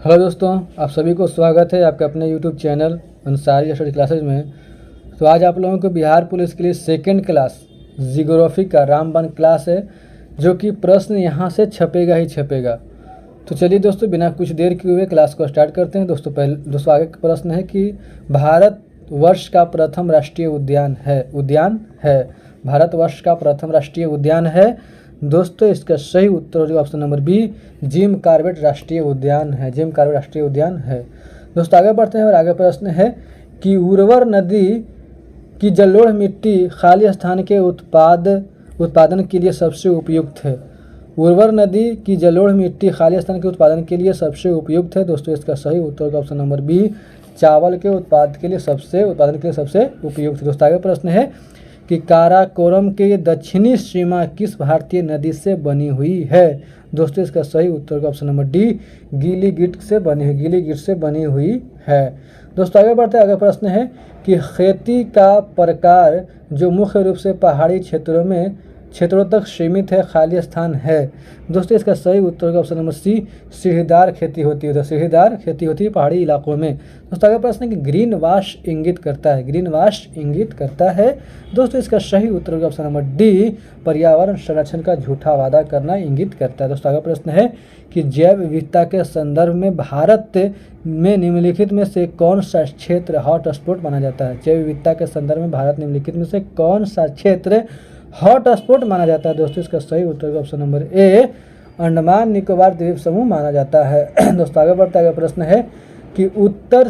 Hello दोस्तों, आप सभी को स्वागत है आपके अपने YouTube channel Ansari study classes में। तो आज आप लोगों को बिहार पुलिस के लिए सेकंड क्लास जियोग्राफी का रामबन क्लास है, जो कि प्रश्न यहाँ से छपेगा ही छपेगा। तो चलिए दोस्तों, बिना कुछ देर किए हुए क्लास को स्टार्ट करते हैं। दोस्तों आगे का प्रश्न है कि भारत वर्ष का प्रथम राष्ट्रीय उद्यान है। भारतवर्ष का प्रथम राष्ट्रीय उद्यान है दोस्तों। इसका सही उत्तर हो जाएगा option number B, Jim Corbett राष्ट्रीय उद्यान है। जिम कॉर्बेट राष्ट्रीय उद्यान है। दोस्तों आगे बढ़ते हैं और आगे प्रश्न है कि उर्वर नदी की जलोढ़ मिट्टी खाली स्थान के उत्पादन के लिए सबसे उपयुक्त है। उर्वर नदी की जलोढ़ मिट्टी खाली स्थान के उत्पादन के लिए सबसे उपयुक्त है। दोस्तों इसका सही उत्तर होगा ऑप्शन नंबर बी, चावल के उत्पादन के लिए सबसे उपयुक्त है। दोस्तों आगे प्रश्न है कि काराकोरम के दक्षिणी सीमा किस भारतीय नदी से बनी हुई है। दोस्तों इसका सही उत्तर होगा ऑप्शन नंबर डी, गिलिगिट से बनी हुई है। दोस्तों आगे बढ़ते हैं। आगे प्रश्न है कि खेती का प्रकार जो मुख्य रूप से पहाड़ी क्षेत्रों तक सीमित है, खाली स्थान है। दोस्तों इसका सही उत्तर होगा ऑप्शन नंबर सी, सीढ़ीदार खेती होती है। तो सीढ़ीदार खेती होती है पहाड़ी इलाकों में। दोस्तों आगे प्रश्न है कि ग्रीन वाश इंगित करता है। दोस्तों इसका सही उत्तर होगा ऑप्शन नंबर डी, पर्यावरण संरक्षण का झूठा वादा करना इंगित करता है। दोस्तों आगे प्रश्न है कि जैव विविधता के संदर्भ में भारत में निम्नलिखित में से कौन सा क्षेत्र हॉट स्पॉट माना जाता है। जैव विविधता के संदर्भ में भारत निम्नलिखित में से कौन सा क्षेत्र हॉट स्पॉट माना जाता है। दोस्तों इसका सही उत्तर option number A, Andaman Nicobar द्वीप समूह माना जाता है। दोस्तों आगे बढ़ता है। प्रश्न है कि उत्तर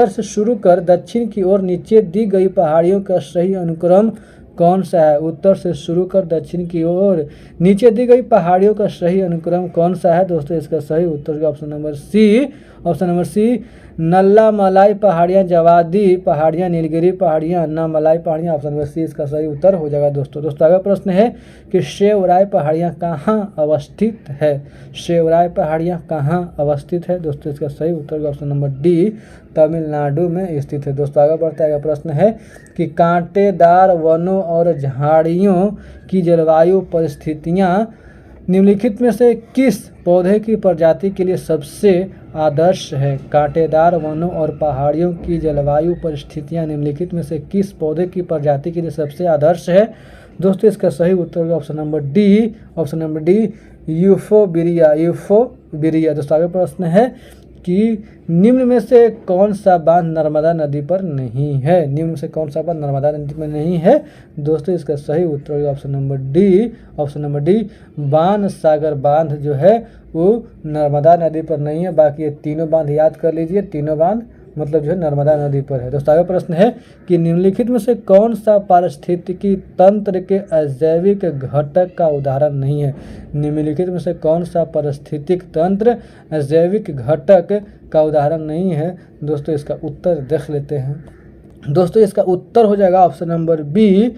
से शुरू कर दक्षिण की ओर नीचे दी गई पहाड़ियों का सही अनुक्रम कौन सा है। उत्तर से शुरू कर दक्षिण की ओर नीचे दी गई पहाड़ियों का सही अनुक्रम कौन सा है। दोस्तों इसका सही उत्तर ऑप्शन नंबर सी, नल्ला मलाई पहाड़ियाँ, जवादी पहाड़ियाँ, नीलगिरी पहाड़ियाँ, अन्ना मलाई पहाड़ियाँ। ऑप्शन नंबर सी इसका सही उत्तर हो जाएगा। दोस्तों आगे प्रश्न है कि शेवराय पहाड़ियाँ कहाँ अवस्थित है। दोस्तों इसका सही उत्तर ऑप्शन नंबर डी, तमिलनाडु में स्थित है। दोस्तों आगे बढ़ता है। प्रश्न है कि कांटेदार वनों और झाड़ियों की जलवायु परिस्थितियाँ निम्नलिखित में से किस पौधे की प्रजाति के लिए सबसे आदर्श है। कांटेदार वनों और पहाड़ियों की जलवायु परिस्थितियां निम्नलिखित में से किस पौधे की प्रजाति के लिए सबसे आदर्श है। दोस्तों इसका सही उत्तर ऑप्शन नंबर डी, यूफोबिरिया। दोस्तों आगे प्रश्न है कि निम्न में से कौन सा बांध नर्मदा नदी पर नहीं है। दोस्तों इसका सही उत्तर ऑप्शन नंबर डी, बाणसागर बांध जो है वो नर्मदा नदी पर नहीं है। बाकी ये तीनों बांध याद कर लीजिए, तीनों बांध मतलब जो है नर्मदा नदी पर है। दोस्तों आगे प्रश्न है कि निम्नलिखित में से कौन सा पारिस्थितिकी तंत्र के अजैविक घटक का उदाहरण नहीं है। निम्नलिखित में से कौन सा पारिस्थितिक तंत्र अजैविक घटक का उदाहरण नहीं है। दोस्तों इसका उत्तर देख लेते हैं। दोस्तों इसका उत्तर हो जाएगा ऑप्शन नंबर बी,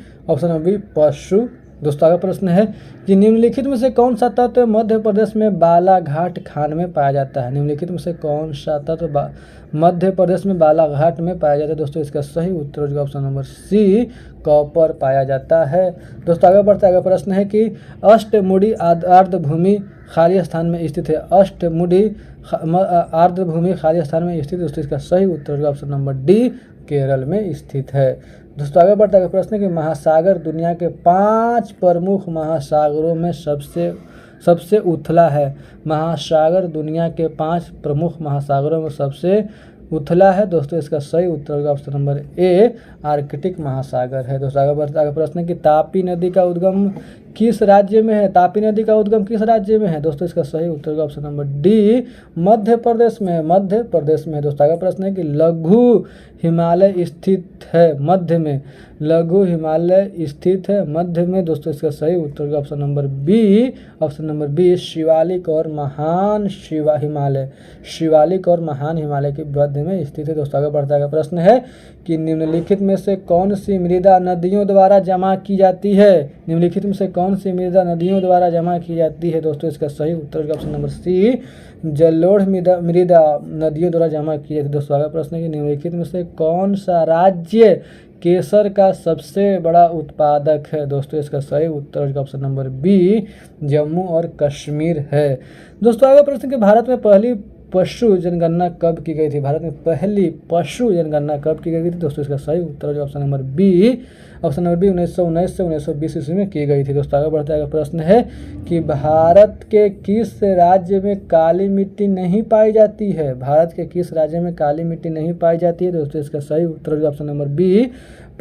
पशु। दोस्तों आगे प्रश्न है कि निम्नलिखित में से कौन सा तत्व मध्य प्रदेश में बालाघाट खान में पाया जाता है। निम्नलिखित में से कौन सा तत्व मध्य प्रदेश में बालाघाट में पाया जाता है। दोस्तों इसका सही उत्तर होगा ऑप्शन नंबर सी, कॉपर पाया जाता है। दोस्तों आगे बढ़ता है। प्रश्न है कि अष्टमुडी आर्द्रभूमि खाली स्थान में स्थित है। अष्टमुडी आर्द्रभूमि खाली स्थान में स्थित। दोस्तों इसका सही उत्तर होगा ऑप्शन नंबर डी, केरल में स्थित है। दोस्तों आगे बढ़ता है। प्रश्न है कि महासागर दुनिया के 5 प्रमुख महासागरों में सबसे उथला है। महासागर दुनिया के 5 प्रमुख महासागरों में सबसे उथला है। दोस्तों इसका सही उत्तर होगा ऑप्शन नंबर ए, आर्कटिक महासागर है। दोस्तों आगे बढ़ता है। प्रश्न है कि तापी नदी का उद्गम किस राज्य में है। दोस्तों इसका सही उत्तर होगा option number D, Madhya Pradesh में है। दोस्तों आगे प्रश्न है कि लघु हिमालय स्थित है मध्य में। दोस्तों इसका सही उत्तर होगा ऑप्शन नंबर बी, शिवालिक और महान हिमालय के मध्य में स्थित है। दोस्तों आगे बढ़ता है। प्रश्न है कि निम्नलिखित में से कौन सी मृदा नदियों द्वारा जमा की जाती है। निम्नलिखित में से कौन कौन सी मृदा नदियों द्वारा जमा की जाती है? दोस्तों इसका सही उत्तर होगा ऑप्शन नंबर सी, जलोढ़ मृदा नदियों द्वारा जमा की जाती है। दोस्तों आगे प्रश्न है कि निम्नलिखित में से कौन सा राज्य केसर का सबसे बड़ा उत्पादक है? दोस्तों इसका सही उत्तर होगा ऑप्शन नंबर बी, जम्मू और कश्मीर है। दोस्तों आगे प्रश्न कि भारत में पहली पशु जनगणना कब की गई थी? भारत में पहली पशु जनगणना कब की गई थी? दोस्तों इसका सही उत्तर ऑप्शन नंबर बी, 1919 से 1920 ईस्वी में की गई थी। दोस्तों आगे बढ़ते आगे प्रश्न है कि भारत के किस राज्य में काली मिट्टी नहीं पाई जाती है? भारत के किस राज्य में काली मिट्टी नहीं पाई जाती है? दोस्तों इसका सही उत्तर ऑप्शन नंबर बी,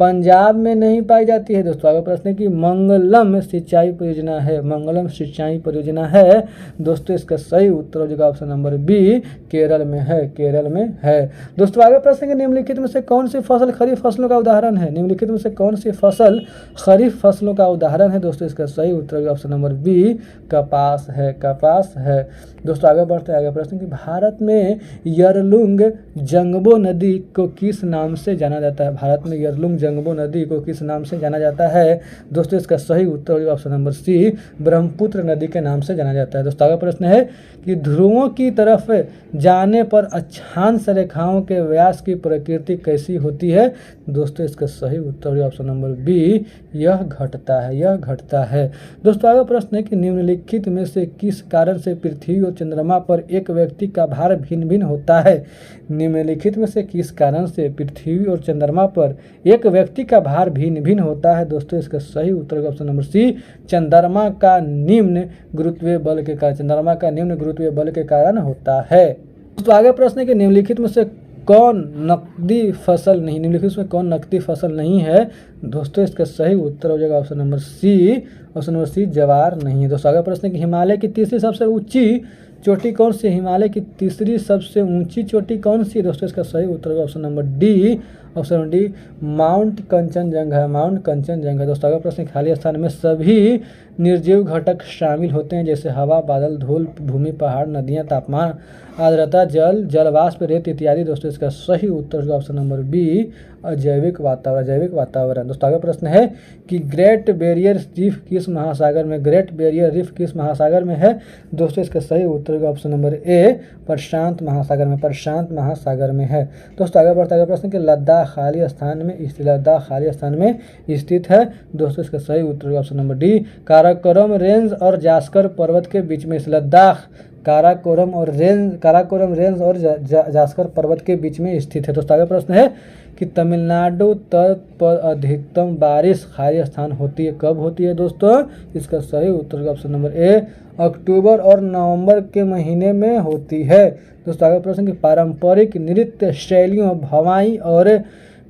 पंजाब में नहीं पाई जाती है। दोस्तों आगे प्रश्न है कि मंगलम सिंचाई परियोजना है, मंगलम सिंचाई परियोजना है। दोस्तों इसका सही उत्तर हो जाएगा ऑप्शन नंबर बी, केरल में है, केरल में है। दोस्तों आगे प्रश्न है कि निम्नलिखित में से कौन सी फसल खरीफ फसलों का उदाहरण है? निम्नलिखित में से कौन सी फसल खरीफ फसलों का उदाहरण है? दोस्तों इसका सही उत्तर होगा ऑप्शन नंबर बी, कपास है, कपास है। दोस्तों आगे बढ़ते हैं आगे प्रश्न कि भारत में यरलुंग जंगबो नदी को किस नाम से जाना जाता है? भारत में यरलुंग जंगबो नदी को किस नाम से जाना जाता है? दोस्तों इसका सही उत्तर होगा ऑप्शन नंबर सी, ब्रह्मपुत्र नदी के नाम से जाना जाता है। दोस्तों आगे प्रश्न है कि ध्रुवों की तरफ जाने पर अक्षांश रेखाओं के व्यास की प्रकृति कैसी होती है? दोस्तों इसका सही उत्तर होगा ऑप्शन नंबर बी, यह घटता है, यह घटता है। दोस्तों आगे प्रश्न है कि निम्नलिखित में से किस कारण से पृथ्वी और चंद्रमा पर एक व्यक्ति का भार भिन्न भिन्न होता है? निम्नलिखित में से किस कारण से पृथ्वी और चंद्रमा पर एक व्यक्ति का भार भिन्न भिन्न होता है? दोस्तों इसका सही उत्तर होगा ऑप्शन नंबर सी, चंद्रमा का निम्न गुरुत्वीय बल के कारण, चंद्रमा का निम्न गुरुत्वीय बल के कारण होता है। दोस्तों आगे प्रश्न है कि निम्नलिखित में से कौन नकदी फसल नहीं, निम्नलिखित में कौन नकदी फसल नहीं है? दोस्तों इसका सही उत्तर हो जाएगा option number C, option number C, जवार नहीं है। दोस्तों आगे प्रश्न है कि हिमालय की तीसरी सबसे ऊंची चोटी कौन सी? हिमालय की तीसरी सबसे ऊंची चोटी कौन सी? दोस्तों इसका सही उत्तर होगा option number D, option number D, mount Kanchenjunga, mount Kanchenjunga. दोस्तों आगे प्रश्न खाली स्थान में सभी निर्जीव घटक शामिल होते हैं जैसे हवा, बादल, धूल, भूमि, पहाड़, नदियां, तापमान, आर्द्रता, जल, जलवाष्प, रेत इत्यादि। दोस्तों इसका सही उत्तर होगा ऑप्शन नंबर बी, जैविक वातावरण, जैविक वातावरण। दोस्तों आगे प्रश्न है कि ग्रेट बैरियर रीफ किस महासागर में, ग्रेट बैरियर रीफ किस महासागर में है? दोस्तों इसका सही उत्तर होगा ऑप्शन नंबर ए, प्रशांत महासागर में, प्रशांत महासागर में है। दोस्तों आगे बढ़ते आगे प्रश्न कि लद्दाख खाली स्थान में स्थित, लद्दाख खाली स्थान में स्थित है। दोस्तों इसका सही उत्तर होगा option number D, Karakoram range और जास्कर पर्वत के बीच में, लद्दाख काराकोरम रेंज और जास्कर पर्वत के बीच में स्थित है। दोस्तों आगे प्रश्न है कि तमिलनाडु तट पर अधिकतम बारिश खाली स्थान होती है, कब होती है? दोस्तों इसका सही उत्तर होगा ऑप्शन नंबर ए, अक्टूबर और नवंबर के महीने में होती है। दोस्तों आगे प्रश्न कि पारंपरिक नृत्य शैलियों भवाई और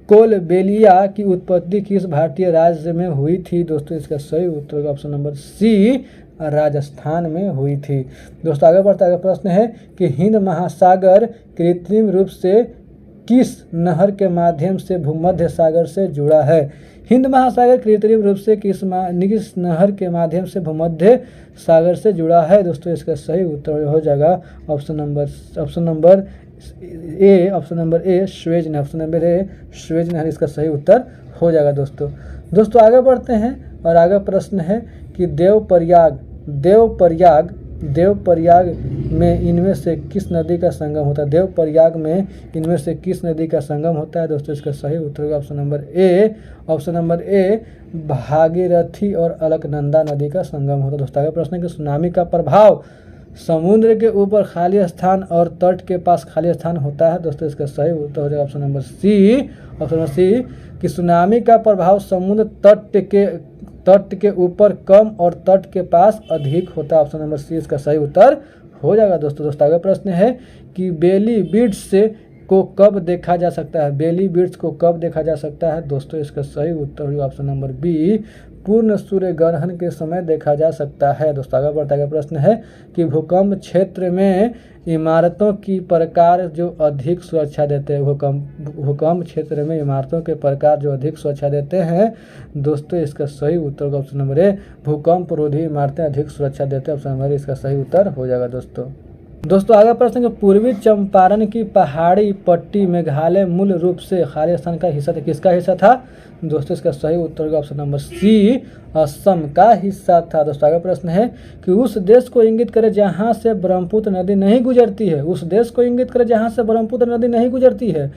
कोलबेलिया की उत्पत्ति किस भारतीय राज्य में हुई थी? दोस्तों इसका सही उत्तर होगा ऑप्शन नंबर सी, राजस्थान में हुई थी। दोस्तों आगे बढ़ता आगे प्रश्न है कि हिंद महासागर कृत्रिम रूप से किस नहर के माध्यम से भूमध्य सागर से जुड़ा है? हिंद महासागर कृत्रिम रूप से किस नहर के माध्यम से भूमध्य सागर से जुड़ा है? दोस्तों इसका सही उत्तर हो जाएगा ऑप्शन नंबर ए, स्वेज नहर, ऑप्शन नंबर ए, स्वेज नहर इसका सही उत्तर हो जाएगा। दोस्तों आगे बढ़ते हैं और आगे प्रश्न है कि देवप्रयाग में इनमें से किस नदी का संगम होता है? देवप्रयाग में इनमें से किस नदी का संगम होता है? दोस्तों इसका सही उत्तर होगा ऑप्शन नंबर ए, भागीरथी और अलकनंदा नदी का संगम होता है। दोस्तों आगे प्रश्न है कि सुनामी का प्रभाव समुद्र के ऊपर खाली स्थान और तट के पास खाली स्थान होता है। दोस्तों इसका सही उत्तर हो जाएगा ऑप्शन नंबर सी, कि सुनामी का प्रभाव समुद्र तट के ऊपर कम और तट के पास अधिक होता है। ऑप्शन नंबर सी इसका सही उत्तर हो जाएगा। दोस्तों आगे प्रश्न है कि बेली बीड्स को कब देखा जा सकता है? बेली बीड्स को कब देखा जा सकता है? दोस्तों इसका सही उत्तर होगा ऑप्शन नंबर बी, पूर्ण सूर्य ग्रहण के समय देखा जा सकता है। दोस्तों आगे बढ़ता है प्रश्न है कि भूकंप क्षेत्र में इमारतों की प्रकार जो अधिक सुरक्षा देते हैं, भूकंप क्षेत्र में इमारतों के प्रकार जो अधिक सुरक्षा देते हैं। दोस्तों इसका सही उत्तर होगा ऑप्शन नंबर ए, भूकंप रोधी इमारतें अधिक सुरक्षा देते हैं। ऑप्शन नंबर इसका सही उत्तर हो जाएगा। दोस्तों दोस्तों आगे प्रश्न है, पूर्वी चंपारण की पहाड़ी पट्टी मेघालय मूल रूप से खाली स्थान का हिस्सा था, किसका हिस्सा था? दोस्तों इसका सही उत्तर होगा ऑप्शन नंबर सी, असम का हिस्सा था। दोस्तों आगे प्रश्न है कि उस देश को इंगित करे जहां से ब्रह्मपुत्र नदी नहीं गुजरती है, उस देश को इंगित करे जहां से ब्रह्मपुत्र नदी नहीं गुजरती है।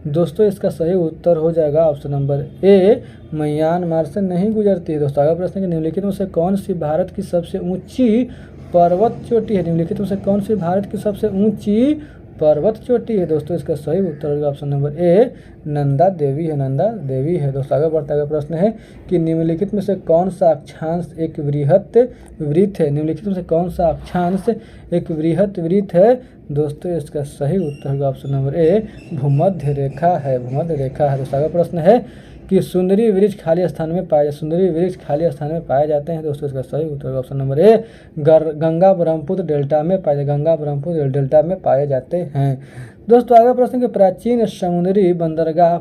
दोस्तों इसका सही उत्तर हो जाएगा ऑप्शन नंबर ए, म्यांमार से नहीं गुजरती है। दोस्तों आगे प्रश्न है कि निम्नलिखित में से कौन सी भारत की सबसे ऊंची पर्वत चोटी है, निम्नलिखित में से कौन सी भारत की सबसे ऊंची पर्वत चोटी है? दोस्तों इसका सही उत्तर होगा ऑप्शन नंबर ए, नंदा देवी है, नंदा देवी है। दोस्तों आगे बढ़ता हुआ प्रश्न है कि निम्नलिखित में से कौन सा अक्षांश एक वृहत वृत्त है, निम्नलिखित में से कौन सा अक्षांश एक वृहत वृत्त है? दोस्तों इसका सही उत्तर होगा ऑप्शन नंबर ए, भूमध्य रेखा है, भूमध्य रेखा है। दोस्तों आगे प्रश्न है कि सुंदरी वृक्ष खाली स्थान में पाए, सुंदरी वृक्ष खाली स्थान में पाए जाते हैं। दोस्तों इसका सही उत्तर option number A, Ganga Brahmaputra delta में पाए, गंगा ब्रह्मपुत्र डेल्टा में पाए जाते हैं। दोस्तों आगे प्रश्न कि प्राचीन समुद्री बंदरगाह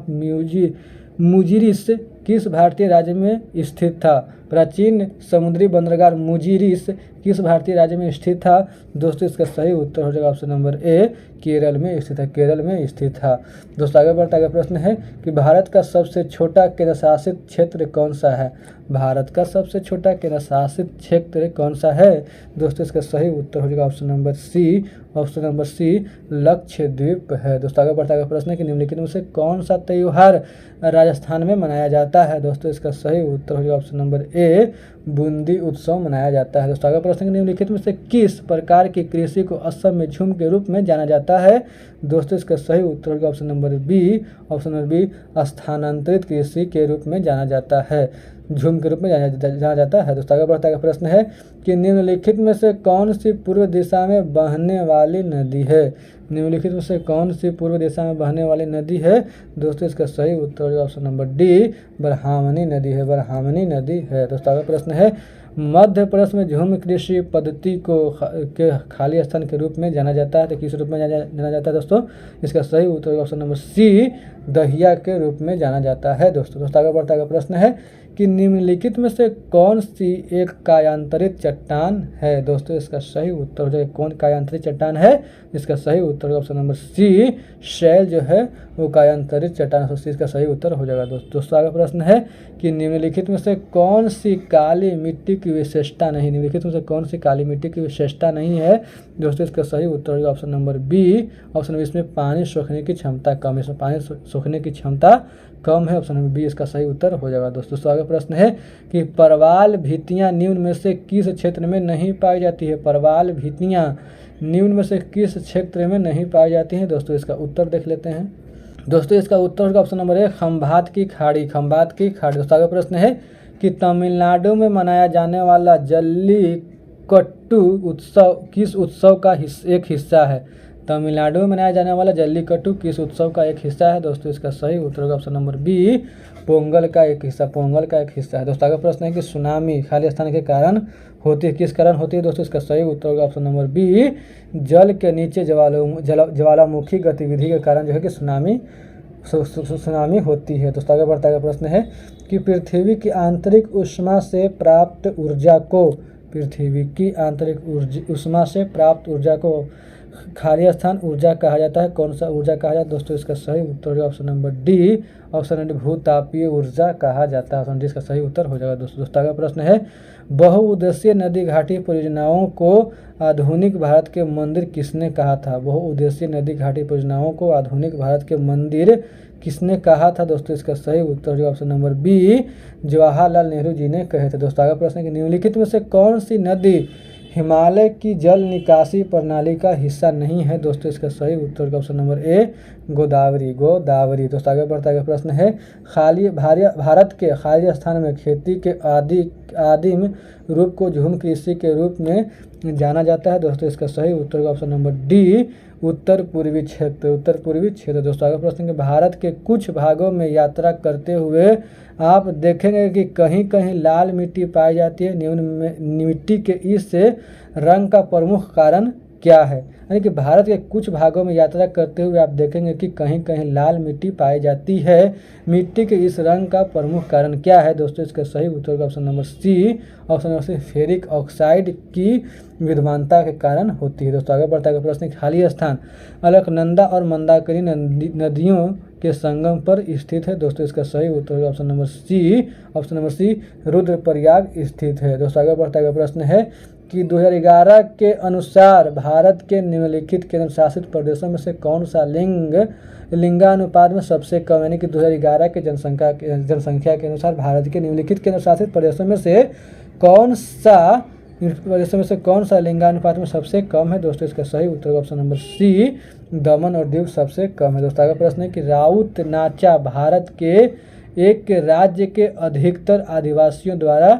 मुजिरिस किस भारतीय राज्य में स्थित था? प्राचीन समुद्री बंदरगाह मुजिरिस किस भारतीय राज्य में स्थित था? दोस्तों इसका सही उत्तर हो जाएगा ऑप्शन नंबर ए, केरल में स्थित है, केरल में स्थित था। दोस्तों आगे बढ़ता हुआ प्रश्न है कि भारत का सबसे छोटा केंद्र शासित क्षेत्र कौन सा है? भारत का सबसे छोटा केंद्र शासित क्षेत्र कौन सा है? दोस्तों इसका सही उत्तर हो जाएगा option number C, option number C, Lakshadweep है। दोस्तों आगे बढ़ता हुआ प्रश्न है कि निम्नलिखित में से कौन सा त्योहार राजस्थान में मनाया जाता है? दोस्तों इसका सही उत्तर हो जाएगा ऑप्शन नंबर ए, बूंदी उत्सव मनाया जाता है। दोस्तों आगे प्रश्न निम्नलिखित में से किस प्रकार की कृषि को असम में झूम के रूप में जाना जाता है? दोस्तों इसका सही उत्तर होगा option number B, option number B, स्थानांतरित कृषि के रूप में जाना जाता है, झूम के रूप में जाना जाता है। दोस्तों आगे बढ़ता है प्रश्न है कि निम्नलिखित में से कौन सी पूर्व दिशा में बहने वाली नदी है? निम्नलिखित में से कौन सी पूर्व दिशा में बहने वाली नदी है? दोस्तों इसका सही उत्तर होगा ऑप्शन नंबर डी, ब्रह्मणी नदी है, ब्रह्मणी नदी है। दोस्तों आगे प्रश्न है मध्य प्रदेश में झूम कृषि पद्धति को के खाली स्थान के रूप में जाना जाता है, तो किस रूप में जाना जाता है? दोस्तों इसका सही उत्तर ऑप्शन नंबर सी, दहिया के रूप में जाना जाता है। दोस्तों आगे बढ़ता हुआ प्रश्न है कि निम्नलिखित में से कौन सी एक कायांतरित चट्टान है? दोस्तों इसका सही उत्तर हो जाएगा, कौन कायांतरित चट्टान है? इसका सही उत्तर ऑप्शन नंबर सी, शैल जो है वो कायांतरित चट्टान, इसका सही उत्तर हो जाएगा। दोस्तों आगे प्रश्न है कि निम्नलिखित में से कौन सी काली मिट्टी की विशेषता नहीं, निम्नलिखित में से कौन सी काली मिट्टी की विशेषता नहीं है? दोस्तों इसका सही उत्तर होगा option number B, option number इसमें पानी सोखने की क्षमता कम है, इसमें पानी सोखने की क्षमता कम है, ऑप्शन नंबर बी इसका सही उत्तर हो जाएगा। दोस्तों आगे प्रश्न है कि परवाल भित्तियां निम्न में से किस क्षेत्र में नहीं पाई जाती है? परवाल भित्तियां निम्न में से किस क्षेत्र में नहीं पाई जाती हैं? दोस्तों इसका उत्तर देख लेते हैं। दोस्तों इसका उत्तर होगा ऑप्शन नंबर ए, खंभात की खाड़ी, खंभात की खाड़ी। दोस्तों आगे प्रश्न है कि तमिलनाडु में मनाया जाने वाला जल्लीकट्टू उत्सव किस उत्सव का एक हिस्सा है? तमिलनाडु में मनाया जाने वाला जल्लीकट्टू किस उत्सव का एक हिस्सा है? दोस्तों इसका सही उत्तर होगा ऑप्शन नंबर बी, पोंगल का एक हिस्सा, पोंगल का एक हिस्सा है। दोस्तों आगे प्रश्न है कि सुनामी खाली स्थान के कारण होती है, किस कारण होती है? दोस्तों इसका सही उत्तर होगा ऑप्शन नंबर बी, जल के नीचे ज्वालामुखी गतिविधि के कारण जो है कि सुनामी होती है। दोस्तों आगे बढ़ता हुआ प्रश्न है कि पृथ्वी की आंतरिक ऊष्मा से प्राप्त ऊर्जा को, पृथ्वी की आंतरिक ऊष्मा से प्राप्त ऊर्जा को खाली स्थान ऊर्जा कहा जाता है, कौन सा ऊर्जा कहा जाता है? दोस्तों इसका सही उत्तर होगा option number D, option number भूतापीय ऊर्जा कहा जाता है, ऑप्शन डी इसका सही उत्तर हो जाएगा। दोस्तों आगे प्रश्न है बहुउद्देशीय नदी घाटी परियोजनाओं को आधुनिक भारत के मंदिर किसने कहा था? बहुउद्देशीय नदी घाटी परियोजनाओं को आधुनिक भारत के मंदिर किसने कहा था? दोस्तों इसका सही उत्तर होगा option number B, Jawaharlal Nehru ji ने कहे थे। दोस्तों आगे प्रश्न है कि निम्नलिखित में से कौन सी नदी हिमालय की जल निकासी प्रणाली का हिस्सा नहीं है? दोस्तों इसका सही उत्तर का ऑप्शन नंबर ए, गोदावरी, गोदावरी। दोस्तों आगे बढ़ता है प्रश्न है भारत के खाली स्थान में खेती के आदिम रूप को झूम कृषि के रूप में जाना जाता है। दोस्तों इसका सही उत्तर का ऑप्शन नंबर डी, उत्तर पूर्वी क्षेत्र, उत्तर पूर्वी क्षेत्र। दोस्तों आगे प्रश्न है भारत के कुछ भागों में यात्रा करते हुए आप देखेंगे कि कहीं कहीं लाल मिट्टी पाई जाती है, निम्न में मिट्टी के इस रंग का प्रमुख कारण क्या है? यानी कि भारत के कुछ भागों में यात्रा करते हुए आप देखेंगे कि कहीं कहीं लाल मिट्टी पाई जाती है। मिट्टी के इस रंग का प्रमुख कारण क्या है दोस्तों? इसका सही उत्तर होगा option number C. Option number C, ferric oxide की विद्वानता के कारण होती है। दोस्तों आगे बढ़ता है प्रश्न, खाली स्थान अलकनंदा और मंदाकिनी नदियों के संगम पर स्थित है। दोस्तों इसका सही उत्तर होगा option number C. Option number C, Rudraprayag स्थित है। दोस्तों आगे बढ़ता है प्रश्न है कि 2011 के अनुसार भारत के निम्नलिखित केंद्र शासित प्रदेशों में से कौन सा लिंगानुपात में सबसे कम, यानी कि 2011 के जनसंख्या के अनुसार भारत के निम्नलिखित केंद्र शासित प्रदेशों में से कौन सा लिंगानुपात में सबसे कम है? दोस्तों इसका सही उत्तर ऑप्शन नंबर सी, दमन और दीव सबसे कम है। दोस्तों आगे प्रश्न है कि राउत नाचा भारत के एक राज्य के अधिकतर आदिवासियों द्वारा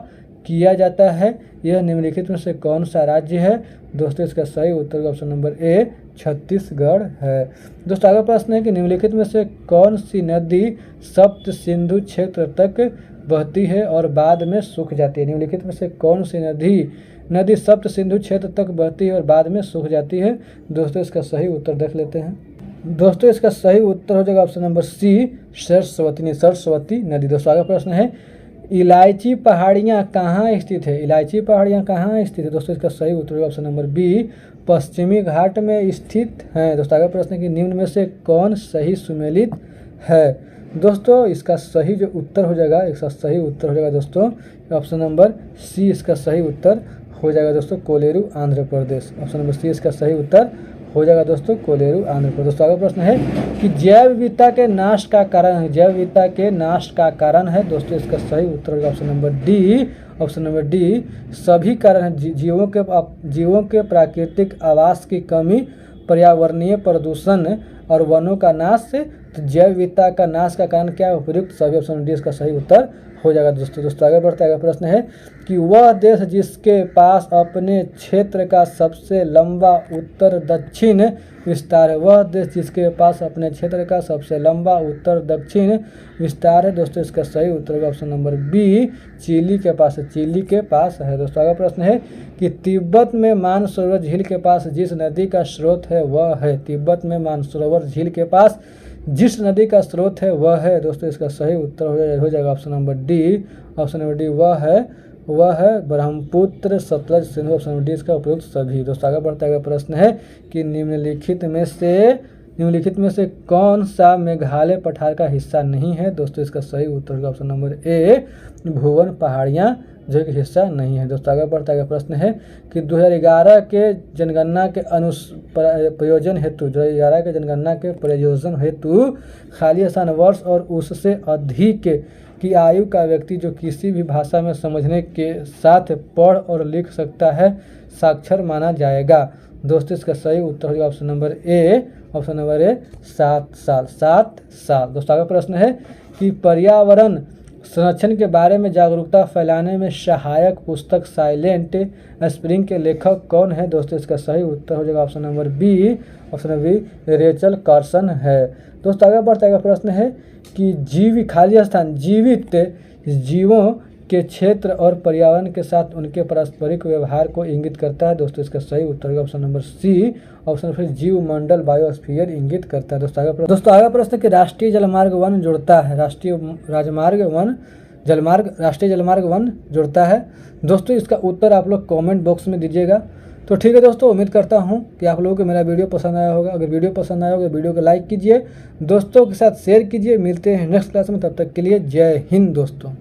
किया जाता है, यह निम्नलिखित में से कौन सा राज्य है? दोस्तों इसका सही उत्तर ऑप्शन नंबर ए, छत्तीसगढ़ है। दोस्तों आगे प्रश्न है कि निम्नलिखित में से कौन सी नदी सप्त सिंधु क्षेत्र तक बहती है और बाद में सूख जाती है? निम्नलिखित में से कौन सी नदी सप्त सिंधु क्षेत्र तक बहती है और बाद में सूख जाती है? दोस्तों इसका सही उत्तर देख लेते हैं। दोस्तों इसका सही उत्तर हो जाएगा ऑप्शन नंबर सी, सरस्वती नदी। दोस्तों आगे प्रश्न है, इलायची पहाड़ियाँ कहाँ स्थित है? इलायची पहाड़ियाँ कहाँ स्थित है? दोस्तों इसका सही उत्तर होगा ऑप्शन नंबर बी, पश्चिमी घाट में स्थित है। दोस्तों आगे प्रश्न है कि निम्न में से कौन सही सुमेलित है? दोस्तों इसका सही जो उत्तर हो जाएगा, इसका सही उत्तर हो जाएगा दोस्तों ऑप्शन नंबर सी, इसका सही उत्तर हो जाएगा दोस्तों कोलेरू आंध्र प्रदेश। ऑप्शन नंबर सी इसका सही उत्तर हो जाएगा दोस्तों कोलेरू आंध्र प्रदेश। दोस्तों आगे प्रश्न है कि जैव विविधता के नाश का कारण है, जैव विविधता के नाश का कारण है। दोस्तों इसका सही उत्तर होगा option number D, option number D, सभी कारण है। जीवों के प्राकृतिक आवास की कमी, पर्यावरणीय प्रदूषण और वनों का नाश। तो जैव विविधता का नाश का कारण क्या है? उपयुक्त सभी। ऑप्शन डी इसका सही उत्तर हो जाएगा दोस्तों आगे बढ़ता है। प्रश्न है कि वह देश जिसके पास अपने क्षेत्र का सबसे लंबा उत्तर दक्षिण विस्तार है, वह देश जिसके पास अपने क्षेत्र का सबसे लंबा उत्तर दक्षिण विस्तार है। दोस्तों इसका सही उत्तर होगा ऑप्शन नंबर बी, चिली के पास है, चिली के पास है। दोस्तों आगे प्रश्न है कि तिब्बत में मानसरोवर झील के पास जिस नदी का स्रोत है वह है, तिब्बत में मानसरोवर झील के पास जिस नदी का स्रोत है वह है। दोस्तों इसका सही उत्तर हो जाएगा option number D, option number D, वह है Brahmaputra, Sutlej, Sindhu. Option number D इसका उपयुक्त सभी। दोस्तों आगे बढ़ता है प्रश्न है कि निम्नलिखित में से कौन सा मेघालय पठार का हिस्सा नहीं है? दोस्तों इसका सही उत्तर होगा ऑप्शन नंबर ए, भुवन पहाड़ियाँ जो कि हिस्सा नहीं है। दोस्तों आगे बढ़ता है प्रश्न है कि 2011 के जनगणना के प्रयोजन हेतु खाली स्थान वर्ष और उससे अधिक की आयु का व्यक्ति जो किसी भी भाषा में समझने के साथ पढ़ और लिख सकता है साक्षर माना जाएगा। दोस्तों इसका सही उत्तर होगा ऑप्शन नंबर ए, ऑप्शन नंबर ए, 7 साल। दोस्तों आगे प्रश्न है कि पर्यावरण संरक्षण के बारे में जागरूकता फैलाने में सहायक पुस्तक साइलेंट स्प्रिंग के लेखक कौन है? दोस्तों इसका सही उत्तर हो जाएगा option number B, option number B, Rachel Carson है। दोस्तों आगे बढ़ता है प्रश्न है कि खाली स्थान जीवित जीवों के क्षेत्र और पर्यावरण के साथ उनके पारस्परिक व्यवहार को इंगित करता है। दोस्तों इसका सही उत्तर होगा ऑप्शन नंबर सी, ऑप्शन फिर जीव मंडल बायोस्फीयर इंगित करता है। दोस्तों आगे प्रश्न कि राष्ट्रीय जलमार्ग वन जोड़ता है, राष्ट्रीय जलमार्ग वन जोड़ता है। दोस्तों इसका उत्तर आप लोग कमेंट बॉक्स में दीजिएगा। तो ठीक है दोस्तों, उम्मीद करता हूं कि आप लोगों को मेरा वीडियो पसंद आया होगा। अगर वीडियो पसंद आया होगा वीडियो को लाइक कीजिए, दोस्तों के साथ शेयर कीजिए। मिलते हैं नेक्स्ट क्लास में, तब तक के लिए जय हिंद दोस्तों।